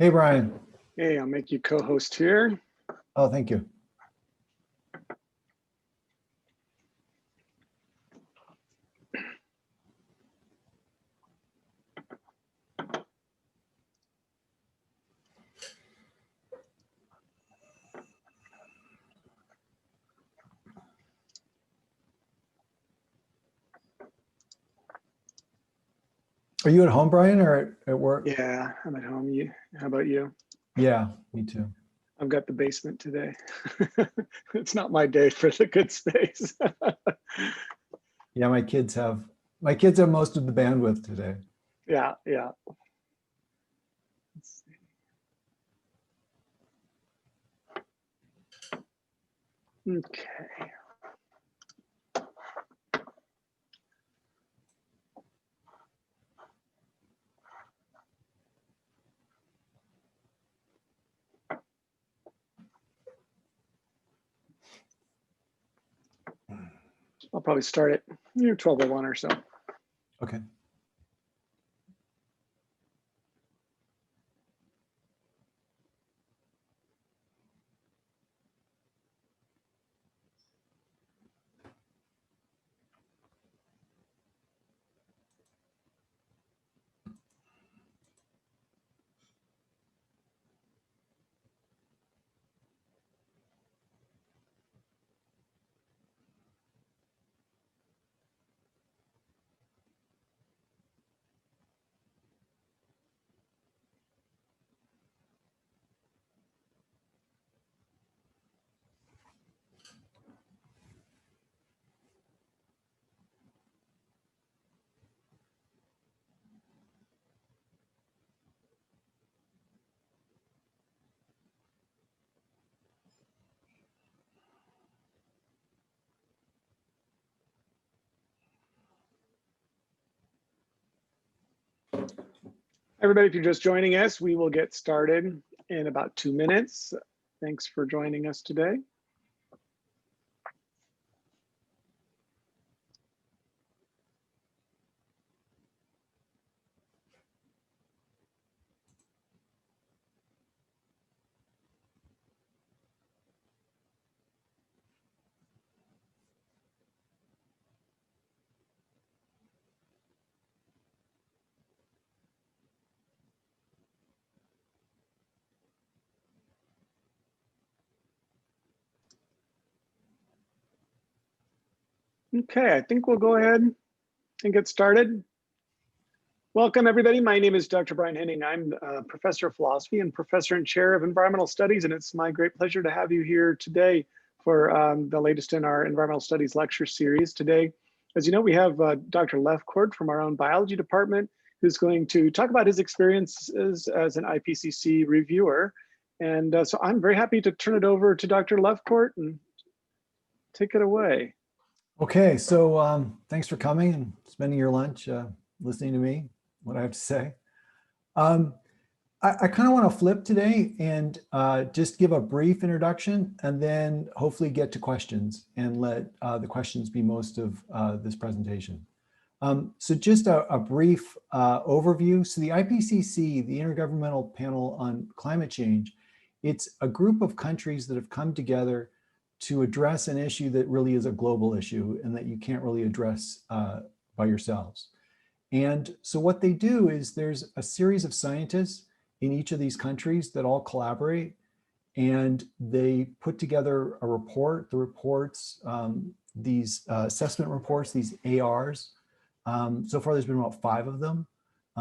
Hey, Brian. Hey, I'll make you co-host here. Oh, thank you. Are you at home, Brian, or at work? Yeah, I'm at home. How about you? Yeah, me too. I've got the basement today. It's not my day for the good space. Yeah, my kids have most of the bandwidth today. Yeah. Let's see. Okay. I'll probably start at 12:01 or so. Okay. Everybody, if you're just joining us, we will get started in about 2 minutes. Thanks for joining us today. Okay, I think we'll go ahead and get started. Welcome, everybody. My name is Dr. Brian Henning. I'm a professor of philosophy and professor and chair of environmental studies, and it's my great pleasure to have you here today for the latest in our environmental studies lecture series. Today, as you know, we have Dr. Lefcort from our own biology department, who's going to talk about his experiences as an IPCC reviewer. And so I'm very happy to turn it over to Dr. Lefcort and take it away. Okay, so thanks for coming and spending your lunch listening to me, what I have to say. I kind of want to flip today and just give a brief introduction and then hopefully get to questions and let the questions be most of this presentation. So just a brief overview. So the IPCC, the Intergovernmental Panel on Climate Change, it's a group of countries that have come together to address an issue that really is a global issue and that you can't really address by yourselves. And so what they do is there's a series of scientists in each of these countries that all collaborate, and they put together a report. The reports, these assessment reports, these ARs, so far there's been about 5 of them.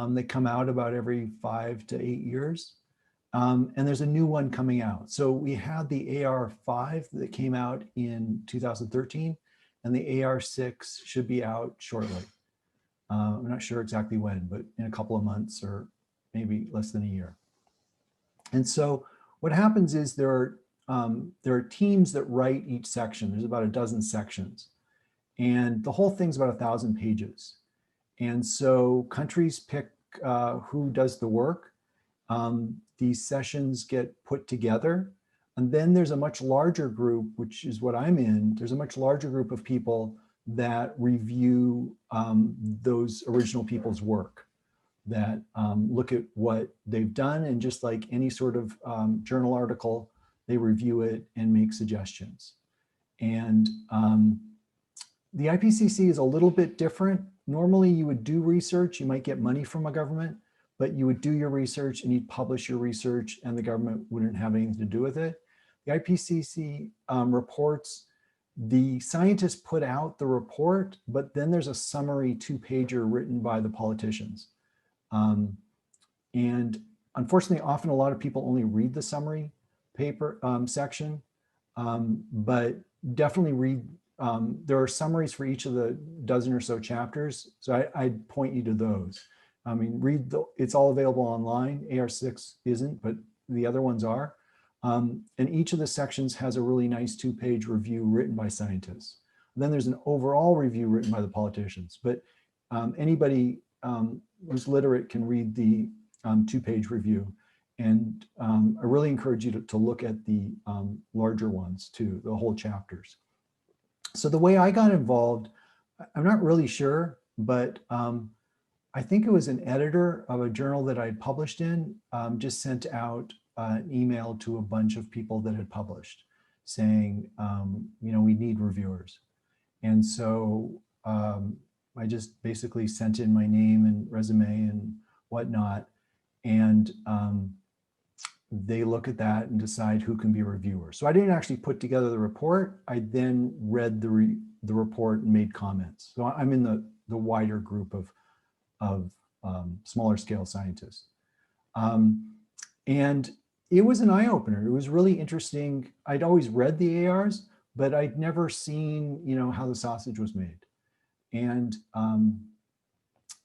They come out about every 5 to 8 years. And there's a new one coming out. So we had the AR5 that came out in 2013, and the AR6 should be out shortly. I'm not sure exactly when, but in a couple of months or maybe less than a year. And so what happens is there are teams that write each section. There's about a dozen sections, and the whole thing's about 1,000 pages. And so countries pick who does the work. These sessions get put together, and then there's a much larger group, which is what I'm in. There's a much larger group of people that review those original people's work. that look at what they've done, and just like any sort of journal article, they review it and make suggestions. And the IPCC is a little bit different. Normally you would do research, you might get money from a government, but you would do your research and you'd publish your research and the government wouldn't have anything to do with it. The IPCC reports, the scientists put out the report, but then there's a summary 2-pager written by the politicians. And unfortunately, often a lot of people only read the summary paper section, but definitely read, there are summaries for each of the dozen or so chapters. So I'd point you to those. I mean, it's all available online. AR6 isn't, but the other ones are. And each of the sections has a really nice 2-page review written by scientists. And then there's an overall review written by the politicians, but anybody who's literate can read the 2-page review. And I really encourage you to look at the larger ones too, the whole chapters. So the way I got involved, I'm not really sure, but I think it was an editor of a journal that I had published in, just sent out an email to a bunch of people that had published saying, you know, we need reviewers. And so I just basically sent in my name and resume and whatnot. And they look at that and decide who can be a reviewer. So I didn't actually put together the report. I then read the report and made comments. So I'm in the wider group of smaller scale scientists. And it was an eye-opener. It was really interesting. I'd always read the ARs, but I'd never seen, you know, how the sausage was made. And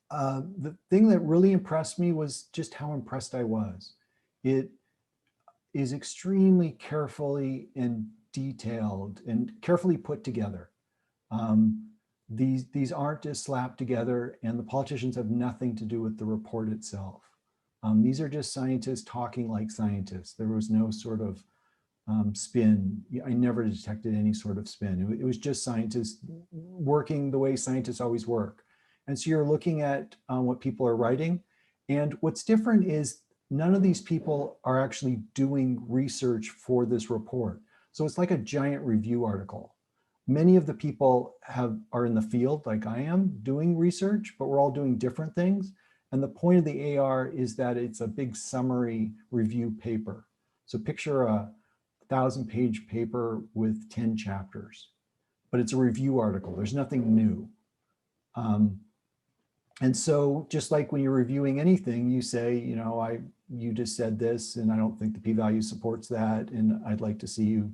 the thing that really impressed me was just how impressed I was. It is extremely carefully and detailed and carefully put together. These aren't just slapped together, and the politicians have nothing to do with the report itself. These are just scientists talking like scientists. There was no sort of spin. I never detected any sort of spin. It was just scientists working the way scientists always work. And so you're looking at what people are writing. And what's different is none of these people are actually doing research for this report. So it's like a giant review article. Many of the people are in the field like I am doing research, but we're all doing different things. And the point of the AR is that it's a big summary review paper. So picture a 1,000-page paper with 10 chapters, but it's a review article. There's nothing new. And so just like when you're reviewing anything, you say, you know, you just said this and I don't think the p-value supports that, and I'd like to see you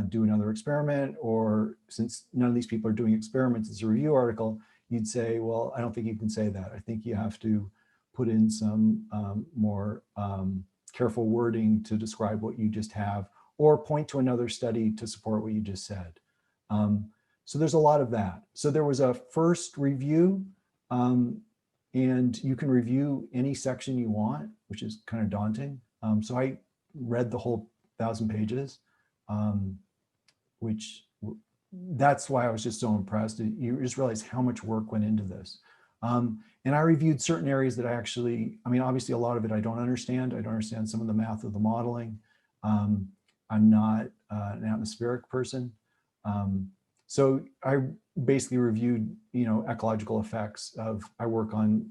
do another experiment. Or since none of these people are doing experiments, it's a review article, you'd say, well, I don't think you can say that. I think you have to put in some more careful wording to describe what you just have, or point to another study to support what you just said. So there's a lot of that. So there was a first review, and you can review any section you want, which is kind of daunting. So I read the whole 1,000 pages, that's why I was just so impressed. You just realize how much work went into this. And I reviewed certain areas that I mean, obviously a lot of it I don't understand. I don't understand some of the math of the modeling. I'm not an atmospheric person. So I basically reviewed, you know, ecological effects I work on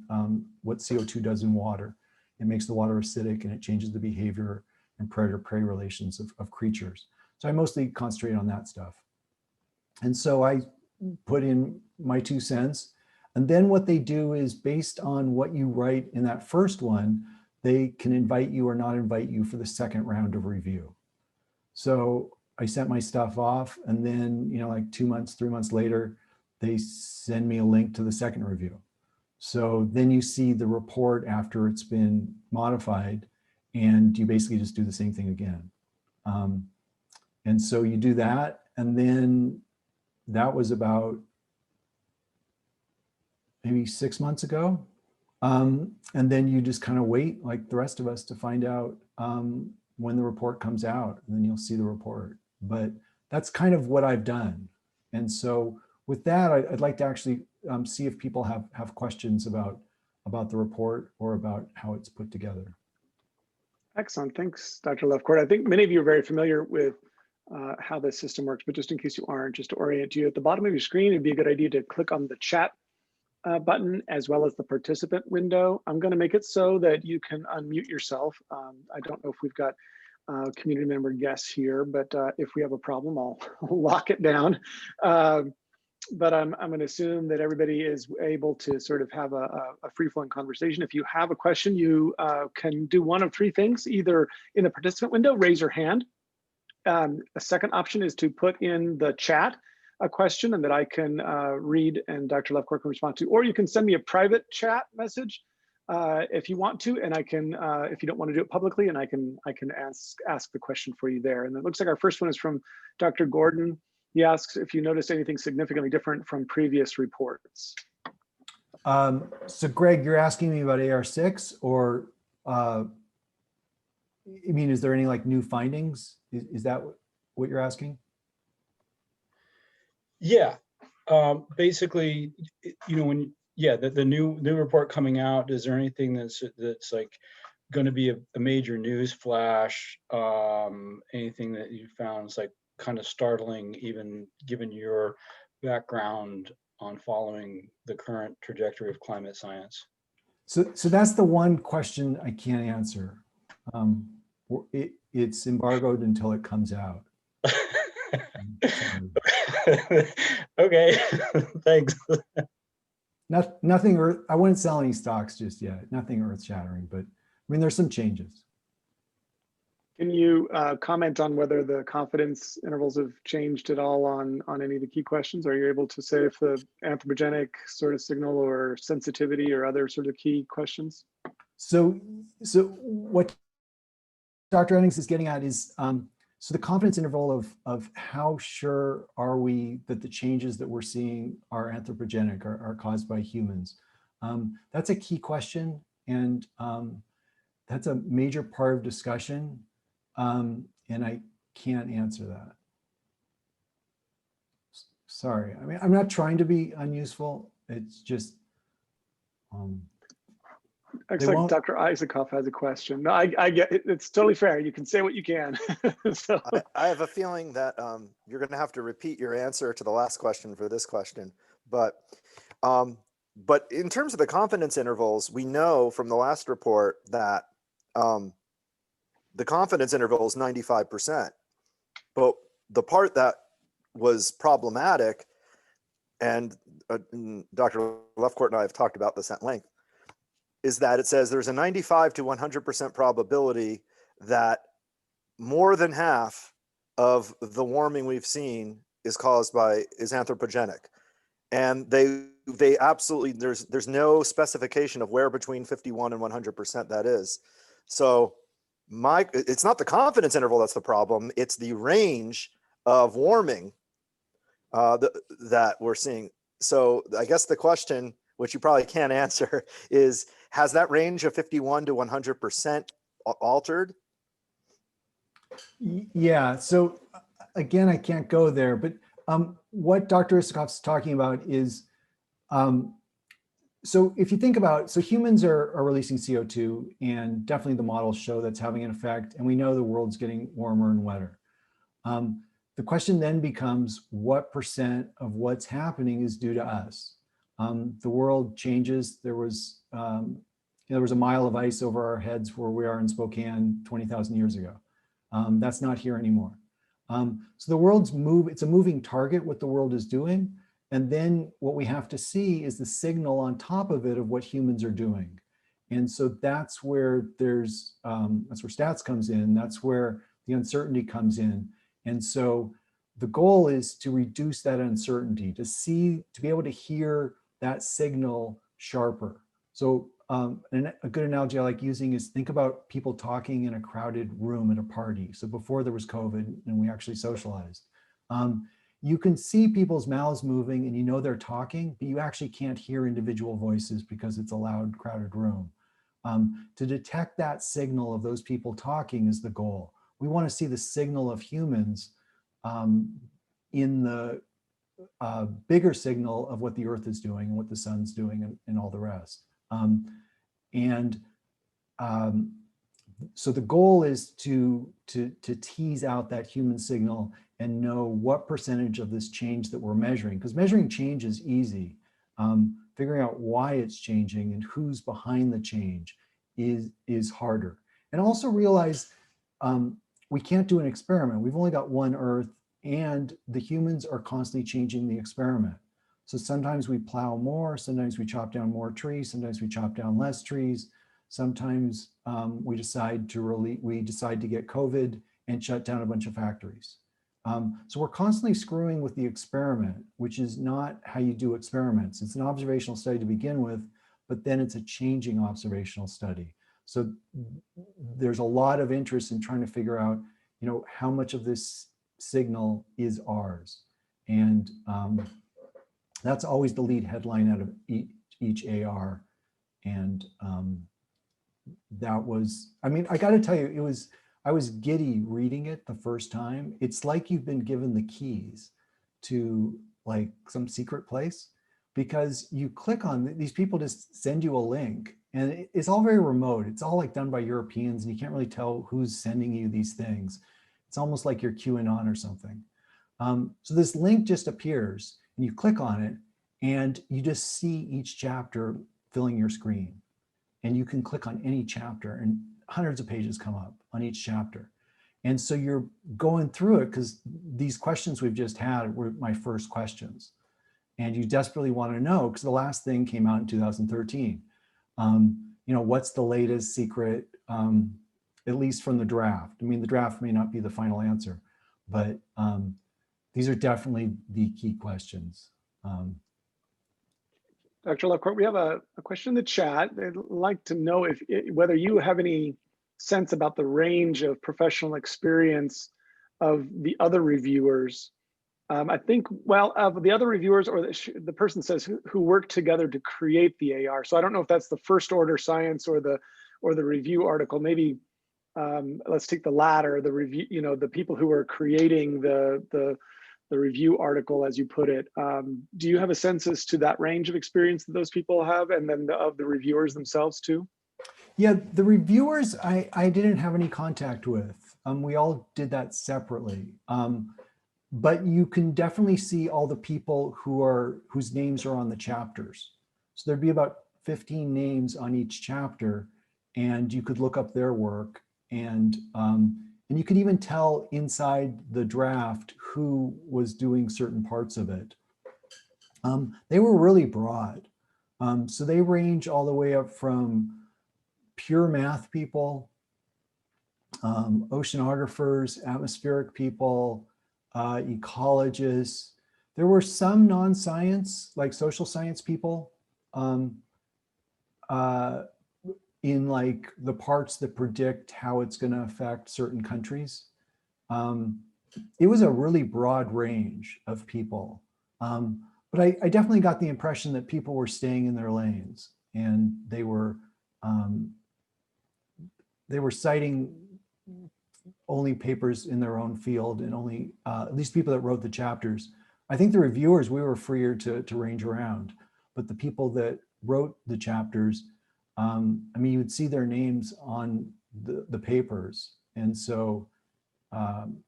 what CO2 does in water. It makes the water acidic and it changes the behavior and predator-prey relations of creatures. So I mostly concentrate on that stuff. And so I put in my 2 cents. And then what they do is, based on what you write in that first one, they can invite you or not invite you for the second round of review. So I sent my stuff off, and then, you know, like 2 months, 3 months later, they send me a link to the second review. So then you see the report after it's been modified, and you basically just do the same thing again. And so you do that, and then that was about maybe 6 months ago. And then you just kind of wait, like the rest of us, to find out when the report comes out, and then you'll see the report. But that's kind of what I've done. And so with that, I'd like to actually see if people have questions about about the report or about how it's put together. Excellent. Thanks, Dr. Lefcort. I think many of you are very familiar with how this system works, but just in case you aren't, just to orient you, at the bottom of your screen, it'd be a good idea to click on the chat button as well as the participant window. I'm going to make it so that you can unmute yourself. I don't know if we've got community member guests here, but if we have a problem, I'll lock it down. But I'm going to assume that everybody is able to sort of have a free-flowing conversation. If you have a question, you can do one of three things: either in the participant window, raise your hand. A second option is to put in the chat a question and that I can read and Dr. Lefcort can respond to, or you can send me a private chat message if you want to, and I can, if you don't want to do it publicly, and I can ask the question for you there. And it looks like our first one is from Dr. Gordon. He asks if you noticed anything significantly different from previous reports. So Greg, you're asking me about AR6, or I mean, is there any like new findings? Is that what you're asking? Yeah, basically, when the new report coming out, is there anything that's like going to be a major news flash? Anything that you found is like kind of startling, even given your background on following the current trajectory of climate science? So that's the one question I can't answer. It's embargoed until it comes out. Okay, thanks. Nothing. I wouldn't sell any stocks just yet. Nothing earth-shattering, but I mean, there's some changes. Can you comment on whether the confidence intervals have changed at all on any of the key questions? Are you able to say if the anthropogenic sort of signal or sensitivity or other sort of key questions? So what Dr. Eddings is getting at is, so the confidence interval of how sure are we that the changes that we're seeing are anthropogenic, are caused by humans? That's a key question, and that's a major part of discussion, and I can't answer that. Sorry, I mean, I'm not trying to be unuseful. It's just, Looks like Dr. Isaacoff has a question. No, I get it. It's totally fair. You can say what you can. So. I have a feeling that you're going to have to repeat your answer to the last question for this question. But in terms of the confidence intervals, we know from the last report that the confidence interval is 95%. But the part that was problematic, and Dr. Lefcort and I have talked about this at length, is that it says there's a 95 to 100% probability that more than half of the warming we've seen is anthropogenic. And they absolutely, there's no specification of where between 51 and 100% that is. So it's not the confidence interval that's the problem, it's the range of warming that we're seeing. So I guess the question, which you probably can't answer, is has that range of 51 to 100% altered? Yeah, so again, I can't go there, but what Dr. Isikoff's talking about is, so if you think about, so humans are releasing CO2, and definitely the models show that's having an effect, and we know the world's getting warmer and wetter. The question then becomes, what percent of what's happening is due to us? The world changes. There was a mile of ice over our heads where we are in Spokane 20,000 years ago. That's not here anymore. So the world's it's a moving target, what the world is doing. And then what we have to see is the signal on top of it of what humans are doing. And so that's where that's where stats comes in. That's where the uncertainty comes in. And so the goal is to reduce that uncertainty, to be able to hear that signal sharper. So a good analogy I like using is, think about people talking in a crowded room at a party. So before there was COVID and we actually socialized, you can see people's mouths moving and you know they're talking, but you actually can't hear individual voices because it's a loud, crowded room. To detect that signal of those people talking is the goal. We want to see the signal of humans in the bigger signal of what the Earth is doing and what the sun's doing and all the rest. And so the goal is to tease out that human signal and know what percentage of this change that we're measuring, because measuring change is easy. Figuring out why it's changing and who's behind the change is harder. And also realize we can't do an experiment. We've only got one Earth, and the humans are constantly changing the experiment. So sometimes we plow more, sometimes we chop down more trees, sometimes we chop down less trees. Sometimes we decide to get COVID and shut down a bunch of factories. So we're constantly screwing with the experiment, which is not how you do experiments. It's an observational study to begin with, but then it's a changing observational study. So there's a lot of interest in trying to figure out, how much of this signal is ours. And that's always the lead headline out of each AR. And that was, I got to tell you, I was giddy reading it the first time. It's like you've been given the keys to like some secret place, because you click on, these people just send you a link, and it's all very remote. It's all like done by Europeans, and you can't really tell who's sending you these things. It's almost like you're QAnon or something. So this link just appears, and you click on it, and you just see each chapter filling your screen. And you can click on any chapter, and hundreds of pages come up on each chapter. And so you're going through it, because these questions we've just had were my first questions. And you desperately want to know, because the last thing came out in 2013. What's the latest secret, at least from the draft? The draft may not be the final answer, but these are definitely the key questions. Dr. Lefcort, we have a question in the chat. They'd like to know whether you have any sense about the range of professional experience of the other reviewers. I think, of the other reviewers, or the person says who worked together to create the AR. So I don't know if that's the first order science or the review article. Maybe let's take the latter, the review, the people who are creating the review article, as you put it. Do you have a sense as to that range of experience that those people have, and then of the reviewers themselves too? Yeah, the reviewers I didn't have any contact with. We all did that separately. But you can definitely see all the people whose names are on the chapters. So there'd be about 15 names on each chapter, and you could look up their work, and you could even tell inside the draft who was doing certain parts of it. They were really broad. So they range all the way up from pure math people, oceanographers, atmospheric people, ecologists. There were some non-science, like social science people, in like the parts that predict how it's going to affect certain countries. It was a really broad range of people. But I definitely got the impression that people were staying in their lanes, and they were citing only papers in their own field, and only at least people that wrote the chapters. I think the reviewers, we were freer to range around, but the people that wrote the chapters, you would see their names on the papers, and so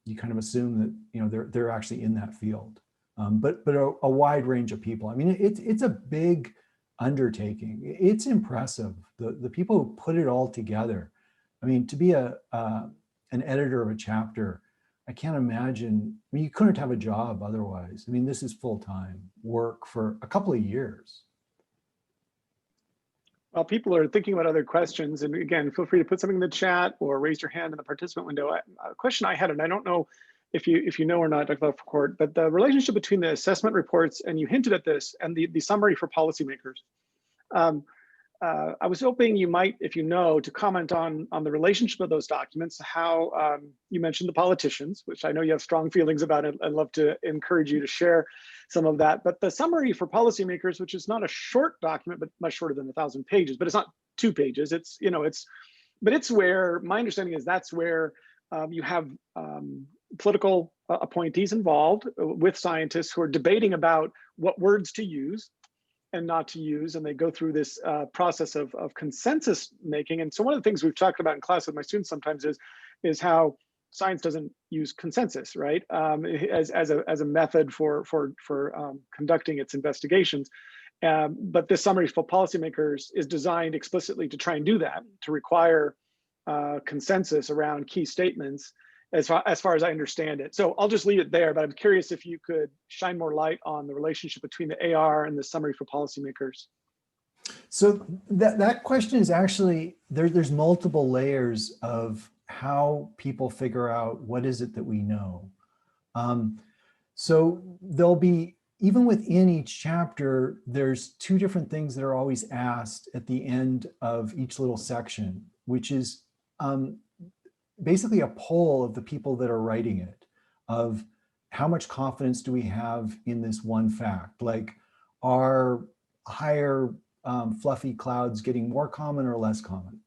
you kind of assume that they're actually in that field. But a wide range of people. It's a big undertaking. It's impressive. The people who put it all together. To be an editor of a chapter, I can't imagine. You couldn't have a job otherwise. This is full-time work for a couple of years. Well, people are thinking about other questions, and again, feel free to put something in the chat or raise your hand in the participant window. A question I had, and I don't know if you know or not, Dr. Lefcort, but the relationship between the assessment reports, and you hinted at this, and the summary for policymakers. I was hoping you might, if you know, to comment on the relationship of those documents, how you mentioned the politicians, which I know you have strong feelings about it. I'd love to encourage you to share some of that. But the summary for policymakers, which is not a short document, but much shorter than 1,000 pages, but it's not 2 pages. But it's where, my understanding is that's where you have political appointees involved with scientists who are debating about what words to use. and not to use, and they go through this process of consensus making. And so one of the things we've talked about in class with my students sometimes is how science doesn't use consensus, right, as a method for conducting its investigations. But this summary for policymakers is designed explicitly to try and do that, to require consensus around key statements, as far as I understand it. So I'll just leave it there, but I'm curious if you could shine more light on the relationship between the AR and the summary for policymakers. So that question is actually, there's multiple layers of how people figure out what is it that we know. So there'll be, even within each chapter, there's two different things that are always asked at the end of each little section, which is basically a poll of the people that are writing it, of how much confidence do we have in this one fact? Like, are higher fluffy clouds getting more common or less common?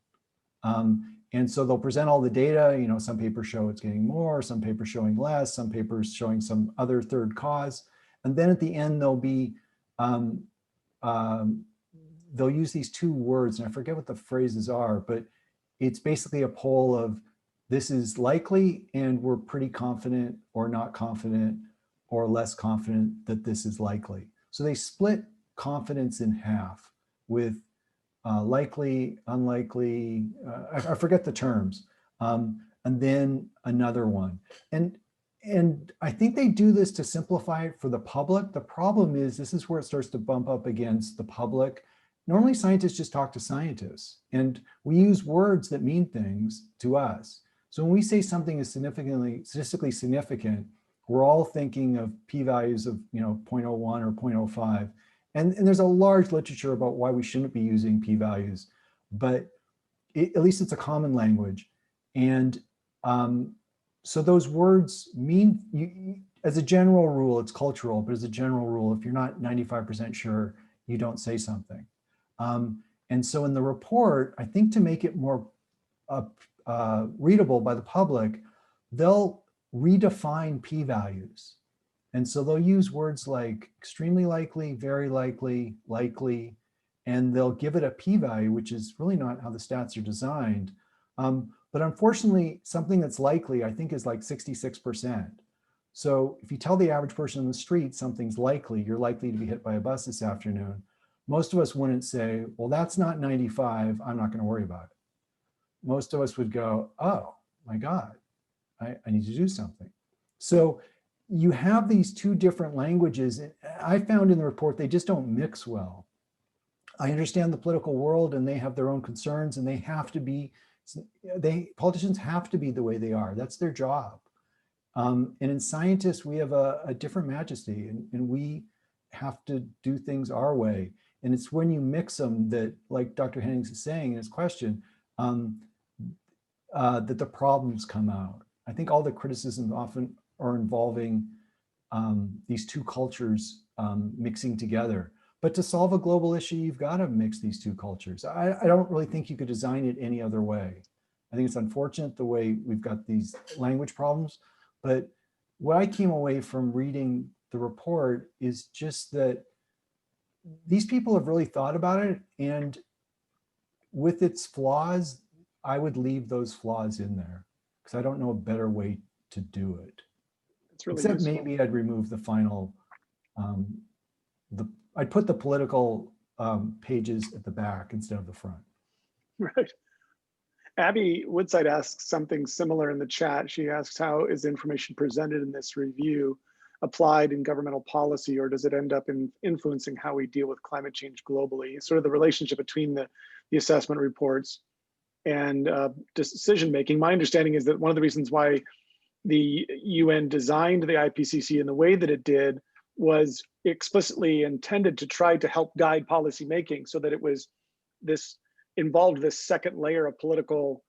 And so they'll present all the data, you know, some papers show it's getting more, some papers showing less, some papers showing some other third cause. And then at the end, they'll be, they'll use these two words, and I forget what the phrases are, but it's basically a poll of, this is likely and we're pretty confident or not confident or less confident that this is likely. So they split confidence in half with likely, unlikely, I forget the terms, and then another one. And I think they do this to simplify it for the public. The problem is, this is where it starts to bump up against the public. Normally scientists just talk to scientists, and we use words that mean things to us. So when we say something is statistically significant, we're all thinking of p-values of 0.01 or 0.05. And there's a large literature about why we shouldn't be using p-values, but at least it's a common language. And so those words mean, as a general rule, it's cultural, but as a general rule, if you're not 95% sure, you don't say something. And so in the report, I think to make it more readable by the public, they'll redefine p-values. And so they'll use words like extremely likely, very likely, likely, and they'll give it a p-value, which is really not how the stats are designed. But unfortunately, something that's likely, I think, is like 66%. So if you tell the average person on the street something's likely, you're likely to be hit by a bus this afternoon, most of us wouldn't say, well, that's not 95, I'm not going to worry about it. Most of us would go, oh my God, I need to do something. So you have these two different languages. I found in the report, they just don't mix well. I understand the political world and they have their own concerns, and they have to be, politicians have to be the way they are. That's their job. And in scientists, we have a different majesty, and we have to do things our way. And it's when you mix them that, like Dr. Hennings is saying in his question, that the problems come out. I think all the criticisms often are involving these two cultures mixing together. But to solve a global issue, you've got to mix these two cultures. I don't really think you could design it any other way. I think it's unfortunate the way we've got these language problems. But what I came away from reading the report is just that these people have really thought about it, and with its flaws, I would leave those flaws in there because I don't know a better way to do it. It's really Except useful. maybe I'd remove the final, I'd put the political pages at the back instead of the front. Right. Abby Woodside asks something similar in the chat. She asks, how is the information presented in this review applied in governmental policy, or does it end up in influencing how we deal with climate change globally? Sort of the relationship between the assessment reports and decision-making. My understanding is that one of the reasons why the UN designed the IPCC in the way that it did was explicitly intended to try to help guide policy making, so that it was involved this second layer of political,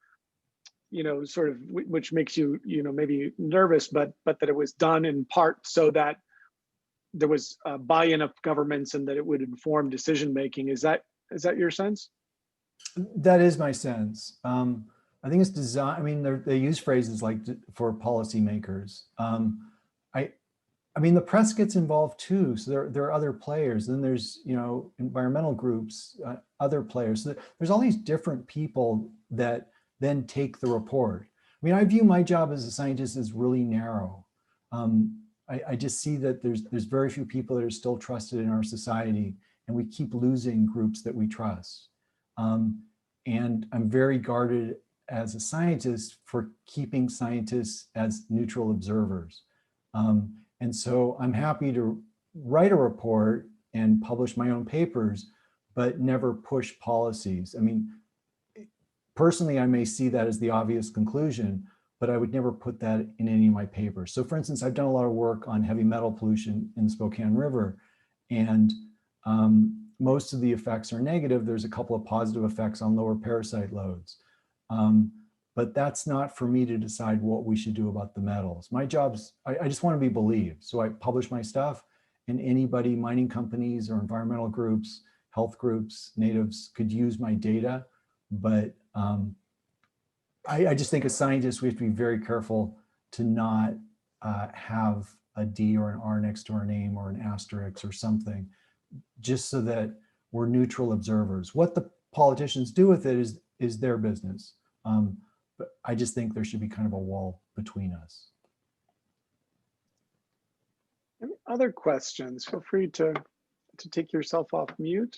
sort of, which makes you, maybe nervous, but that it was done in part so that there was a buy-in of governments and that it would inform decision making. Is that your sense? That is my sense. I think it's designed, I mean, they use phrases like for policymakers. I mean, the press gets involved too. So there are other players. Then there's, you know, environmental groups, other players. So there's all these different people that then take the report. I mean, I view my job as a scientist as really narrow. I just see that there's very few people that are still trusted in our society, and we keep losing groups that we trust. And I'm very guarded as a scientist for keeping scientists as neutral observers. And so I'm happy to write a report and publish my own papers, but never push policies. I mean, personally, I may see that as the obvious conclusion, but I would never put that in any of my papers. So for instance, I've done a lot of work on heavy metal pollution in the Spokane River, and most of the effects are negative. There's a couple of positive effects on lower parasite loads. But that's not for me to decide what we should do about the metals. My job's, I just want to be believed. So I publish my stuff, and anybody, mining companies or environmental groups, health groups, natives could use my data. But I just think as scientists, we have to be very careful to not have a D or an R next to our name or an asterisk or something, just so that we're neutral observers. What the politicians do with it is their business. But I just think there should be kind of a wall between us. Any other questions? Feel free to take yourself off mute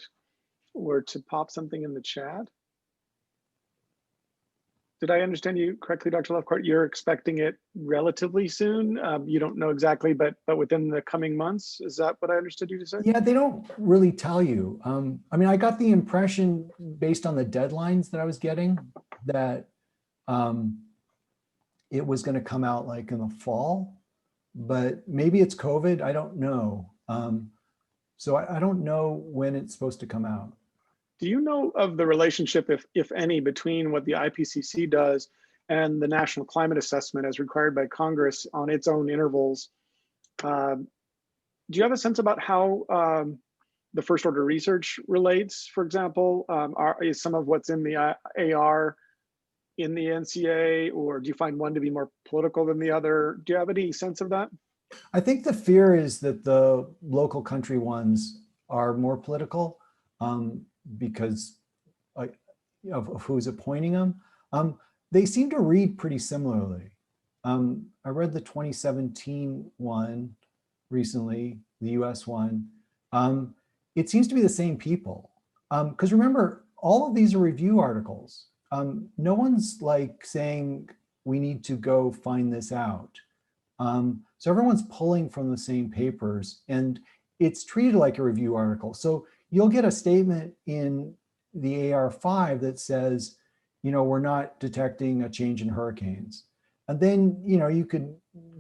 or to pop something in the chat. Did I understand you correctly, Dr. Lefcort? You're expecting it relatively soon. You don't know exactly, but within the coming months. Is that what I understood you to say? Yeah, they don't really tell you. I mean, I got the impression based on the deadlines that I was getting that it was going to come out like in the fall, but maybe it's COVID. I don't know. So I don't know when it's supposed to come out. Do you know of the relationship, if any, between what the IPCC does and the National Climate Assessment as required by Congress on its own intervals? Do you have a sense about how the first order research relates, for example? Is some of what's in the AR in the NCA, or do you find one to be more political than the other? Do you have any sense of that? I think the fear is that the local country ones are more political because of who's appointing them. They seem to read pretty similarly. I read the 2017 one recently, the US one. It seems to be the same people. Because remember, all of these are review articles. No one's like saying, we need to go find this out. So everyone's pulling from the same papers, and it's treated like a review article. So you'll get a statement in the AR5 that says, you know, we're not detecting a change in hurricanes. And then, you know, you could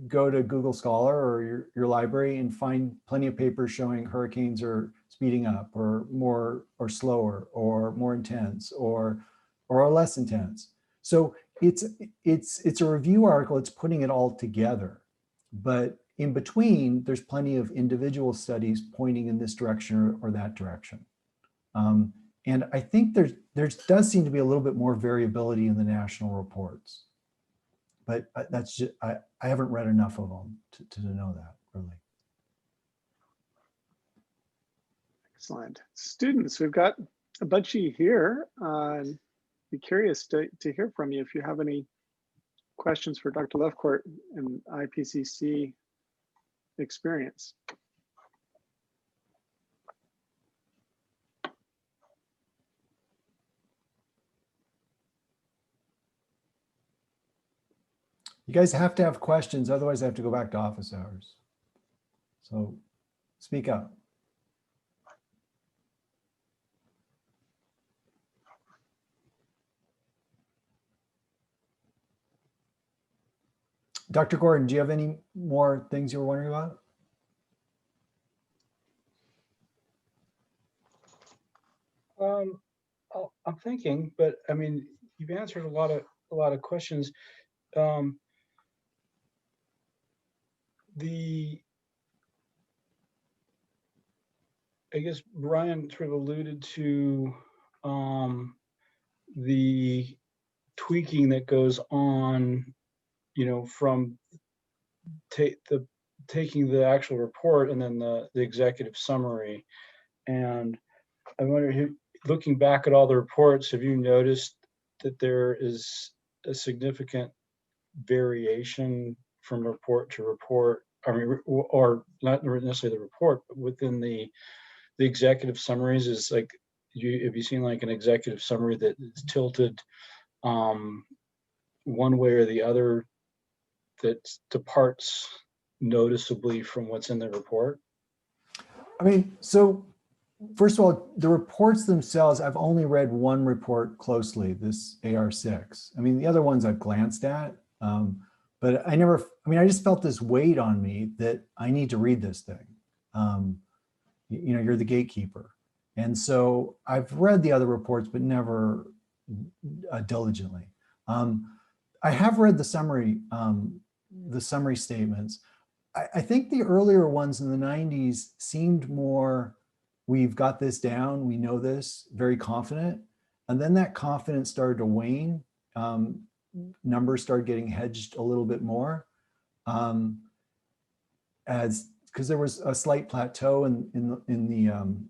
go to Google Scholar or your library and find plenty of papers showing hurricanes are speeding up or more or slower or more intense or less intense. So it's a review article. It's putting it all together. But in between, there's plenty of individual studies pointing in this direction or that direction. And I think there does seem to be a little bit more variability in the national reports. But that's just, I haven't read enough of them to know that, really. Excellent. Students, we've got a bunch of you here. Be curious to hear from you if you have any questions for Dr. Lefcort and IPCC experience. You guys have to have questions, otherwise I have to go back to office hours. So speak up. Dr. Gordon, do you have any more things you were wondering about? I'm thinking, but I mean, you've answered a lot of questions. I guess Brian sort of alluded to the tweaking that goes on, you know, from the taking the actual report and then the executive summary. And I wonder, looking back at all the reports, have you noticed that there is a significant variation from report to report? I mean, or not necessarily the report, but within the executive summaries, is like, have you seen like an executive summary that is tilted one way or the other that departs noticeably from what's in the report? I mean, so first of all, the reports themselves, I've only read one report closely, this AR6. I mean, the other ones I've glanced at, but I just felt this weight on me that I need to read this thing. You know, you're the gatekeeper. And so I've read the other reports, but never diligently. I have read the summary statements. I think the earlier ones in the 90s seemed more, we've got this down, we know this, very confident. And then that confidence started to wane. Numbers started getting hedged a little bit more, because there was a slight plateau in the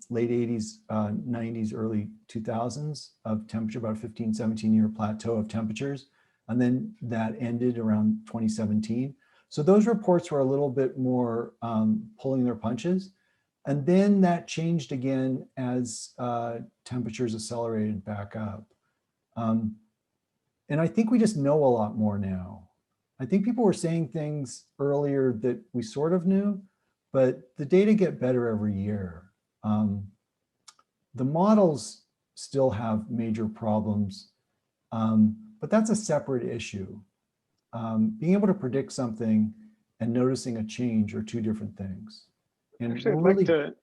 late 80s, 90s, early 2000s of temperature, about a 15, 17-year plateau of temperatures. And then that ended around 2017. So those reports were a little bit more pulling their punches. And then that changed again as temperatures accelerated back up. And I think we just know a lot more now. I think people were saying things earlier that we sort of knew, but the data get better every year. The models still have major problems, but that's a separate issue. Being able to predict something and noticing a change are two different things. And actually, I'd like to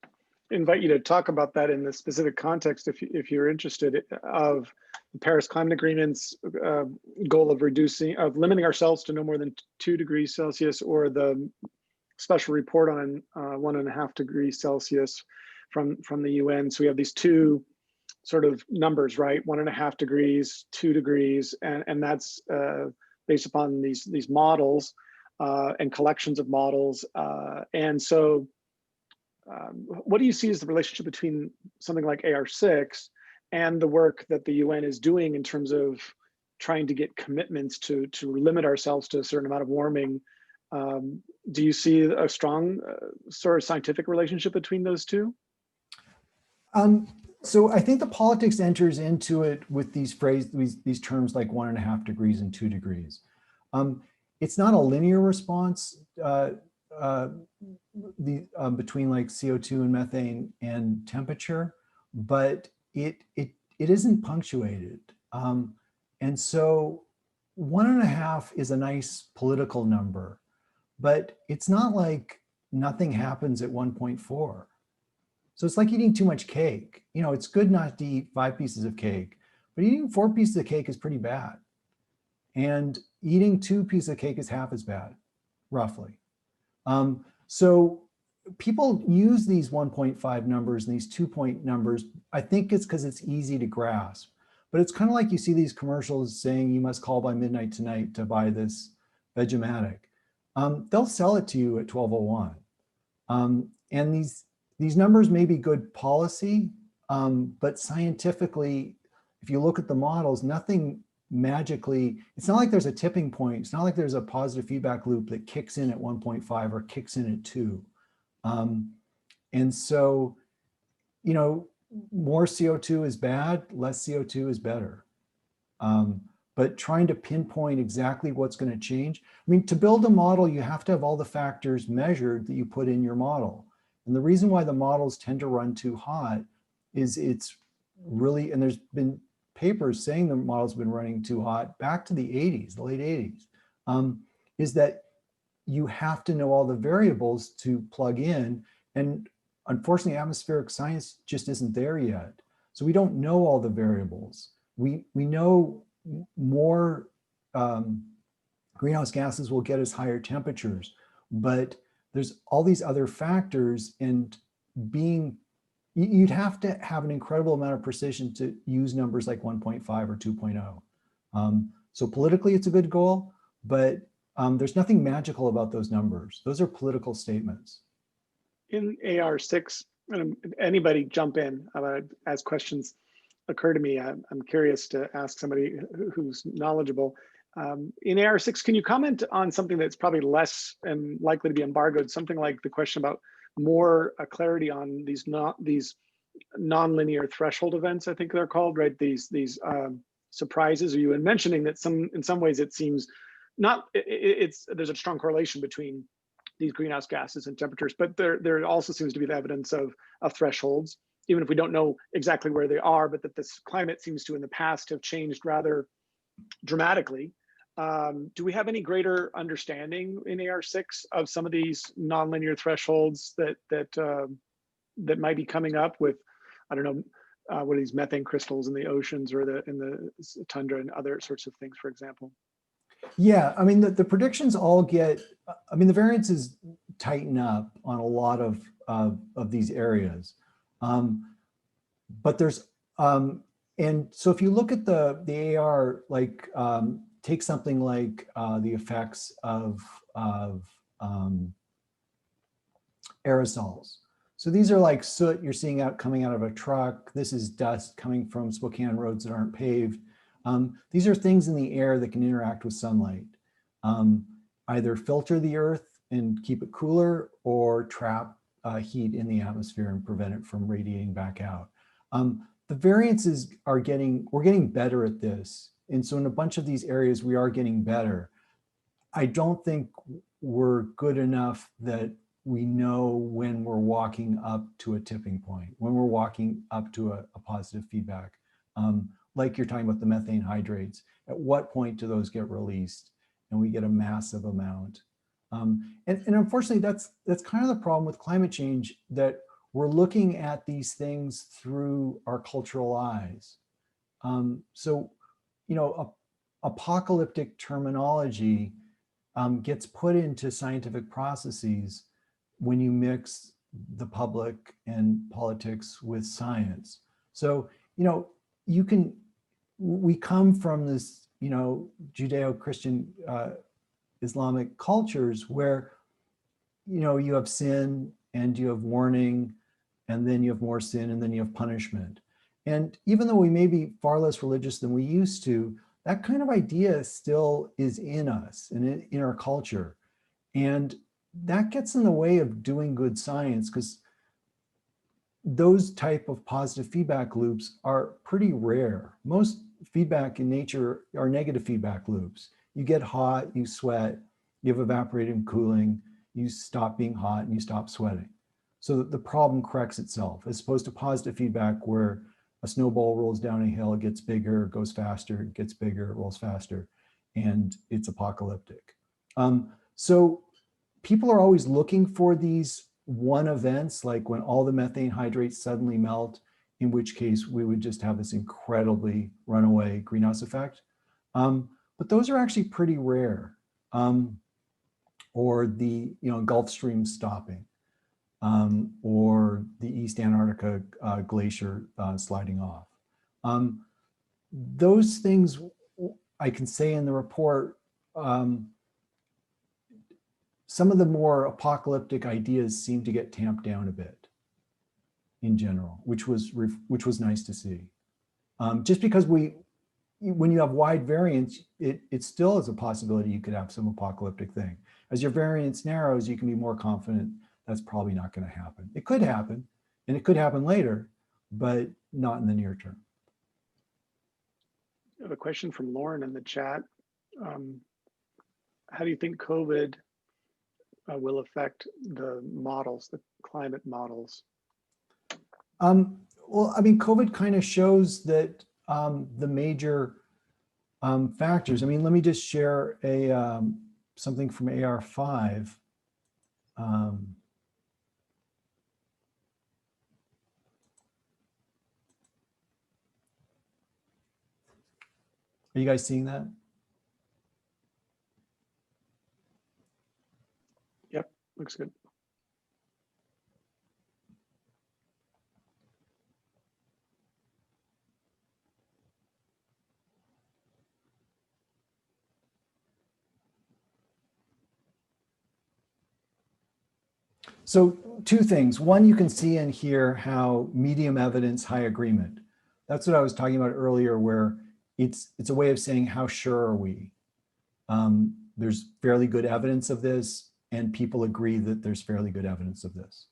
invite you to talk about that in the specific context, if you're interested, of the Paris Climate Agreement's goal of limiting ourselves to no more than 2 degrees Celsius, or the special report on 1.5 degrees Celsius from the UN. So we have these two sort of numbers, right? 1.5 degrees, 2 degrees, and that's based upon these models and collections of models. And so what do you see as the relationship between something like AR6 and the work that the UN is doing in terms of trying to get commitments to limit ourselves to a certain amount of warming? Do you see a strong sort of scientific relationship between those two? So I think the politics enters into it with these terms like 1.5 degrees and 2 degrees. It's not a linear response between like CO2 and methane and temperature, but it isn't punctuated. And so 1.5 is a nice political number, but it's not like nothing happens at 1.4. So it's like eating too much cake. You know, it's good not to eat 5 pieces of cake, but eating 4 pieces of cake is pretty bad. And eating 2 pieces of cake is half as bad, roughly. So people use these 1.5 numbers and these 2-point numbers. I think it's because it's easy to grasp, but it's kind of like you see these commercials saying you must call by midnight tonight to buy this Vegematic. They'll sell it to you at 12:01. And these numbers may be good policy, but scientifically, if you look at the models, nothing magically, it's not like there's a tipping point. It's not like there's a positive feedback loop that kicks in at 1.5 or kicks in at 2. And so, you know, more CO2 is bad, less CO2 is better. But trying to pinpoint exactly what's going to change. I mean, to build a model, you have to have all the factors measured that you put in your model. And the reason why the models tend to run too hot is it's really, and there's been papers saying the models have been running too hot back to the 80s, the late 80s, is that you have to know all the variables to plug in. And unfortunately, atmospheric science just isn't there yet. So we don't know all the variables. We know more greenhouse gases will get us higher temperatures, but there's all these other factors, and you'd have to have an incredible amount of precision to use numbers like 1.5 or 2.0. So politically, it's a good goal, but there's nothing magical about those numbers. Those are political statements. In AR6, anybody jump in as questions occur to me. I'm curious to ask somebody who's knowledgeable. In AR6, can you comment on something that's probably less and likely to be embargoed? Something like the question about more clarity on these non-linear threshold events, I think they're called, right? These surprises. Or you were mentioning that in some ways it seems not. There's a strong correlation between these greenhouse gases and temperatures, but there also seems to be the evidence of thresholds, even if we don't know exactly where they are, but that this climate seems to in the past have changed rather dramatically. Do we have any greater understanding in AR6 of some of these nonlinear thresholds that might be coming up with, I don't know, what are these methane crystals in the oceans or in the tundra and other sorts of things, for example? Yeah, I mean, the predictions all get, I mean, the variances tighten up on a lot of these areas. But there's, and so if you look at the AR, like take something like the effects of aerosols. So these are like soot you're seeing coming out of a truck. This is dust coming from Spokane roads that aren't paved. These are things in the air that can interact with sunlight, either filter the earth and keep it cooler or trap heat in the atmosphere and prevent it from radiating back out. The variances we're getting better at this. And so in a bunch of these areas, we are getting better. I don't think we're good enough that we know when we're walking up to a tipping point, when we're walking up to a positive feedback. Like you're talking about the methane hydrates, at what point do those get released and we get a massive amount? And unfortunately, that's kind of the problem with climate change, that we're looking at these things through our cultural eyes. So, you know, apocalyptic terminology gets put into scientific processes when you mix the public and politics with science. So, you know, we come from this, you know, Judeo-Christian Islamic cultures where, you know, you have sin and you have warning, and then you have more sin, and then you have punishment. And even though we may be far less religious than we used to, that kind of idea still is in us and in our culture. And that gets in the way of doing good science, because those type of positive feedback loops are pretty rare. Most feedback in nature are negative feedback loops. You get hot, you sweat, you have evaporative cooling, you stop being hot and you stop sweating. So that the problem corrects itself, as opposed to positive feedback where a snowball rolls down a hill, it gets bigger, goes faster, gets bigger, rolls faster, and it's apocalyptic. So people are always looking for these one events, like when all the methane hydrates suddenly melt, in which case we would just have this incredibly runaway greenhouse effect. But those are actually pretty rare. Or the Gulf Stream stopping, or the East Antarctica glacier sliding off. Those things I can say in the report, some of the more apocalyptic ideas seem to get tamped down a bit in general, which was nice to see. Just because when you have wide variance, it still is a possibility you could have some apocalyptic thing. As your variance narrows, you can be more confident that's probably not going to happen. It could happen, and it could happen later, but not in the near term. I have a question from Lauren in the chat. How do you think COVID will affect the models, the climate models? Well, I mean, COVID kind of shows that the major factors. I mean, let me just share something from AR5. Are you guys seeing that? Yep, looks good. So two things. One, you can see and hear how medium evidence, high agreement. That's what I was talking about earlier, where it's a way of saying how sure are we? There's fairly good evidence of this, and people agree that there's fairly good evidence of this.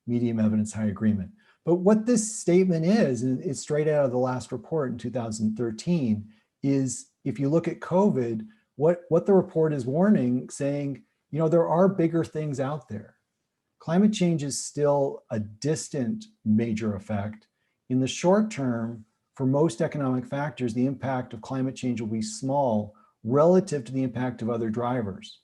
Medium evidence, high agreement. But what this statement is, and it's straight out of the last report in 2013, is if you look at COVID, what the report is warning, saying, you know, there are bigger things out there. Climate change is still a distant major effect. In the short term, for most economic factors, the impact of climate change will be small relative to the impact of other drivers.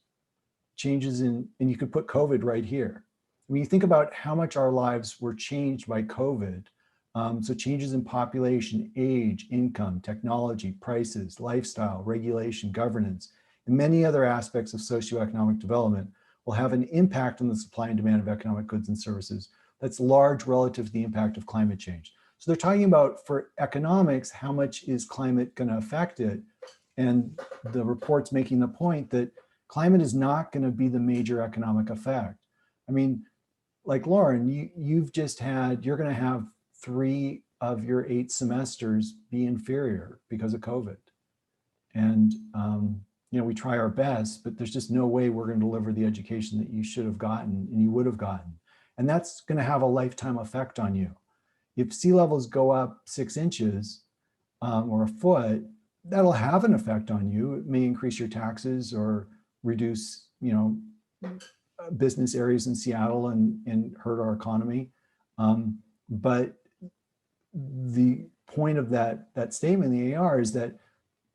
Changes in, and you could put COVID right here. When you think about how much our lives were changed by COVID, so changes in population, age, income, technology, prices, lifestyle, regulation, governance, and many other aspects of socioeconomic development will have an impact on the supply and demand of economic goods and services that's large relative to the impact of climate change. So they're talking about, for economics, how much is climate going to affect it? And the report's making the point that climate is not going to be the major economic effect. I mean, like Lauren, you've just had, you're going to have 3 of your 8 semesters be inferior because of COVID. And, you know, we try our best, but there's just no way we're going to deliver the education that you should have gotten and you would have gotten. And that's going to have a lifetime effect on you. If sea levels go up 6 inches or a foot, that'll have an effect on you. It may increase your taxes or reduce, you know, business areas in Seattle and hurt our economy. But the point of that statement in the AR is that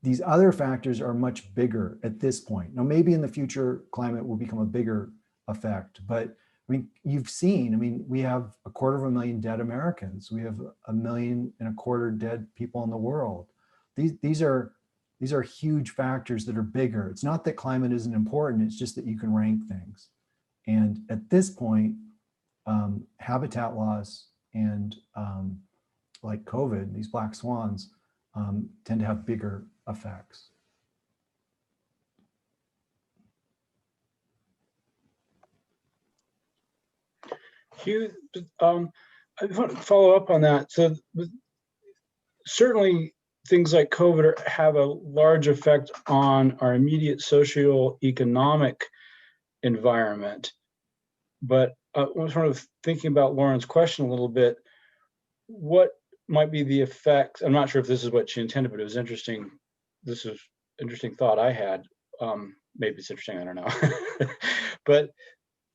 these other factors are much bigger at this point. Now, maybe in the future, climate will become a bigger effect, but I mean, you've seen, I mean, we have 250,000 dead Americans. We have 1.25 million dead people in the world. These are huge factors that are bigger. It's not that climate isn't important, it's just that you can rank things. And at this point, habitat loss and like COVID, these black swans tend to have bigger effects. Hugh, I want to follow up on that. So certainly things like COVID have a large effect on our immediate socio-economic environment. But I was sort of thinking about Lauren's question a little bit. What might be the effect? I'm not sure if this is what she intended, but it was interesting. This is an interesting thought I had. Maybe it's interesting, I don't know. But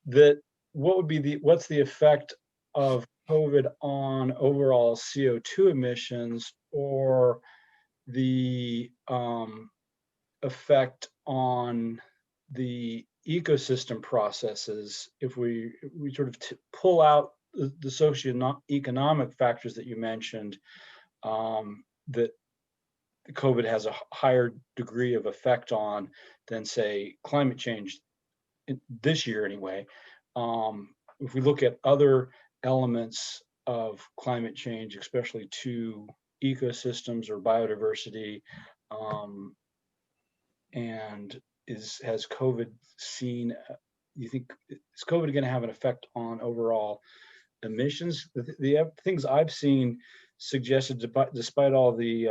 that what would be what's the effect of COVID on overall CO2 emissions, or the effect on the ecosystem processes if we sort of pull out the socio-economic factors that you mentioned, that COVID has a higher degree of effect on than, say, climate change this year anyway. If we look at other elements of climate change, especially to ecosystems or biodiversity, and has COVID seen, you think, is COVID going to have an effect on overall emissions? The things I've seen suggested, despite all the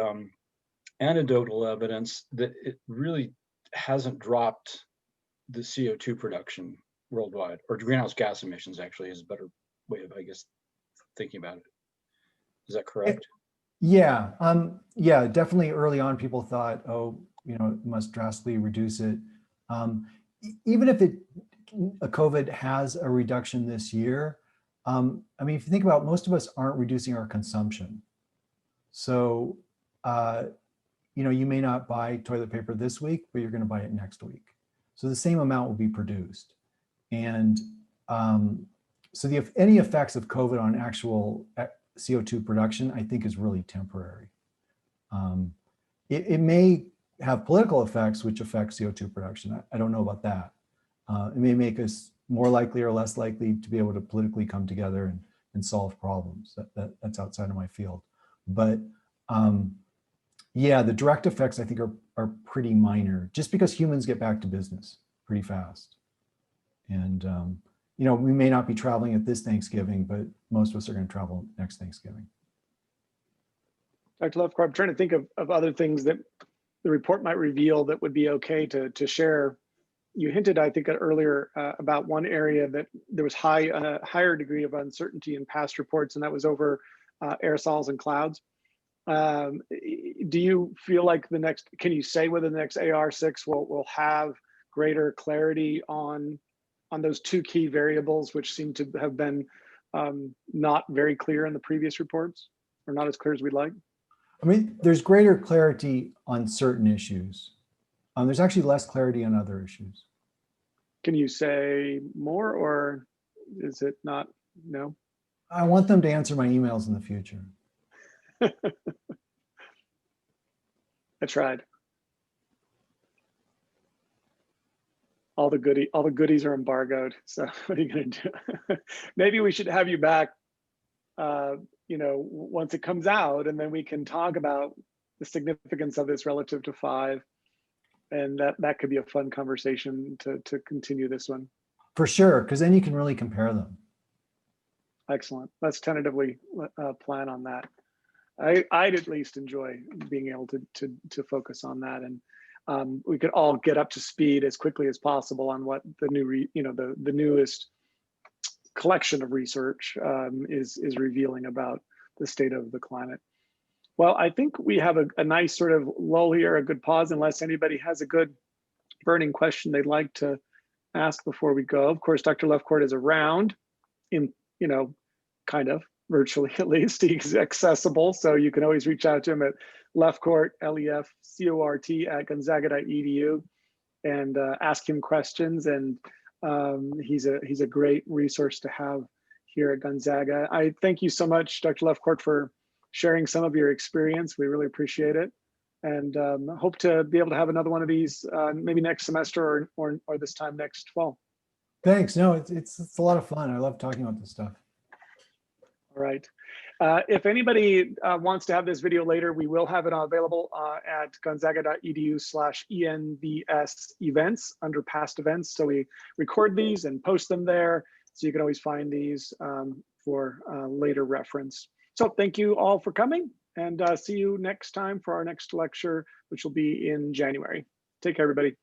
anecdotal evidence, that it really hasn't dropped the CO2 production worldwide, or greenhouse gas emissions actually is a better way of, I guess, thinking about it. Is that correct? Yeah, yeah, definitely early on people thought, oh, you know, it must drastically reduce it. Even if COVID has a reduction this year, I mean, if you think about it, most of us aren't reducing our consumption. So, you know, you may not buy toilet paper this week, but you're going to buy it next week. So the same amount will be produced. And so any effects of COVID on actual CO2 production, I think, is really temporary. It may have political effects which affect CO2 production. I don't know about that. It may make us more likely or less likely to be able to politically come together and solve problems. That's outside of my field. But yeah, the direct effects I think are pretty minor, just because humans get back to business pretty fast. And we may not be traveling at this Thanksgiving, but most of us are going to travel next Thanksgiving. Dr. Lefcort, I'm trying to think of other things that the report might reveal that would be okay to share. You hinted, I think, earlier about one area that there was higher degree of uncertainty in past reports, and that was over aerosols and clouds. Do you feel like can you say whether the next AR6 will have greater clarity on those two key variables, which seem to have been not very clear in the previous reports, or not as clear as we'd like? I mean, there's greater clarity on certain issues. There's actually less clarity on other issues. Can you say more, or is it not? No? I want them to answer my emails in the future. I tried. All the goodies are embargoed. So what are you going to do? Maybe we should have you back, once it comes out, and then we can talk about the significance of this relative to 5. And that could be a fun conversation to continue this one. For sure, because then you can really compare them. Excellent. Let's tentatively plan on that. I'd at least enjoy being able to focus on that, and we could all get up to speed as quickly as possible on what the new, the newest collection of research is revealing about the state of the climate. Well, I think we have a nice sort of lull here, a good pause, unless anybody has a good burning question they'd like to ask before we go. Of course, Dr. Lefcort is around, in kind of virtually at least. He's accessible, so you can always reach out to him at Lefcort, Lefcort @gonzaga.edu, and ask him questions. And he's a great resource to have here at Gonzaga. I thank you so much, Dr. Lefcort, for sharing some of your experience. We really appreciate it, and hope to be able to have another one of these maybe next semester or this time next fall. Thanks. No, it's a lot of fun. I love talking about this stuff. All right. If anybody wants to have this video later, we will have it available at gonzaga.edu/ENVS events under past events. So we record these and post them there, so you can always find these for later reference. So thank you all for coming, and see you next time for our next lecture, which will be in January. Take care, everybody.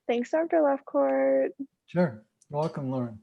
Thanks, Dr. Lefcort. Sure. You're welcome, Lauren.